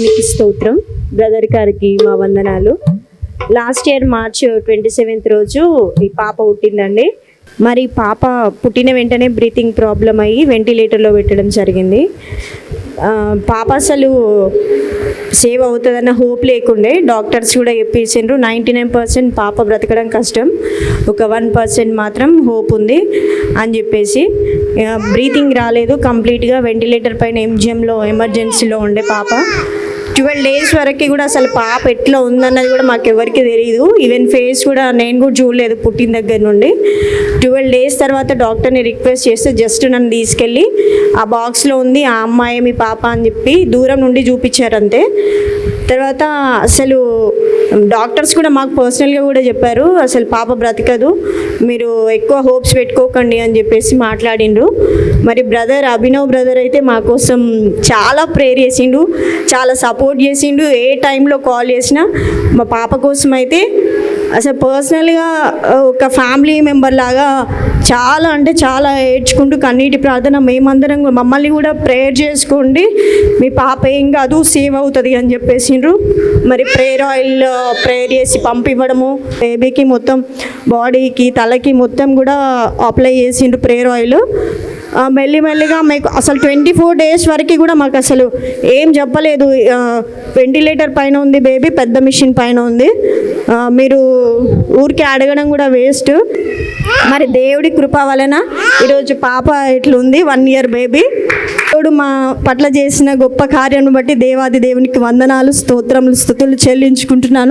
దేవునికి స్తోత్రం. బ్రదర్ గారికి మా వందనాలు. లాస్ట్ ఇయర్ మార్చ్ 27 రోజు ఈ పాప పుట్టిందండి. మరి పాప పుట్టిన వెంటనే బ్రీతింగ్ ప్రాబ్లం అయ్యి వెంటిలేటర్లో పెట్టడం జరిగింది. పాప అసలు సేవ్ అవుతుందన్న హోప్ లేకుండే. డాక్టర్స్ కూడా చెప్పేసిండ్రు 99% పాప బ్రతకడం కష్టం, ఒక 1% మాత్రం హోప్ ఉంది అని చెప్పేసి. బ్రీతింగ్ రాలేదు, కంప్లీట్గా వెంటిలేటర్ పైన ఎంజిఎంలో ఎమర్జెన్సీలో ఉండే పాప. 12 days వరకు కూడా అసలు పాప ఎట్లా ఉందన్నది కూడా మాకు ఎవరికి తెలియదు. ఈవెన్ ఫేస్ కూడా నేను కూడా చూడలేదు పుట్టిన దగ్గర నుండి. 12 days తర్వాత డాక్టర్ని రిక్వెస్ట్ చేస్తే జస్ట్ నన్ను తీసుకెళ్ళి ఆ బాక్స్లో ఉంది ఆ అమ్మాయి మీ పాప అని చెప్పి దూరం నుండి చూపించారంతే. తర్వాత అసలు డాక్టర్స్ కూడా మాకు పర్సనల్గా కూడా చెప్పారు, అసలు పాప బ్రతకదు, మీరు ఎక్కువ హోప్స్ పెట్టుకోకండి అని చెప్పేసి మాట్లాడిండ్రు. మరి బ్రదర్ అభినవ్ బ్రదర్ అయితే మా కోసం చాలా ప్రేయర్ చేసిండు, చాలా సపోర్ట్ చేసిండు. ఏ టైంలో కాల్ చేసినా మా పాప కోసం అయితే అసలు పర్సనల్గా ఒక ఫ్యామిలీ మెంబర్ లాగా చాలా అంటే చాలా ఏడ్చుకుంటూ కన్నీటి ప్రార్థన, మేమందరం మమ్మల్ని కూడా ప్రేయర్ చేసుకోండి, మీ పాప ఏం కాదు సేవ్ అవుతుంది అని చెప్పేసిండ్రు. మరి ప్రేయర్ ఆయిల్ ప్రేయర్ చేసి పంపివ్వడము, బేబీకి మొత్తం బాడీకి తలకి మొత్తం కూడా అప్లై చేసిండ్రు ప్రేయర్ ఆయిల్. మెల్లిమెల్లిగా మీకు అసలు 24 days వరకు కూడా మాకు అసలు ఏం చెప్పలేదు. వెంటిలేటర్ పైన ఉంది బేబీ, పెద్ద మిషన్ పైన ఉంది, మీరు ఊరికి అడగడం కూడా వేస్ట్. మరి దేవుడి కృప వలన ఈరోజు పాప ఇట్లుంది, 1 year బేబీ. దేవుడు మా పట్ల చేసిన గొప్ప కార్యాన్ని బట్టి దేవాది దేవునికి వందనాలు, స్తోత్రములు, స్తుతులు చెల్లించుకుంటున్నాను.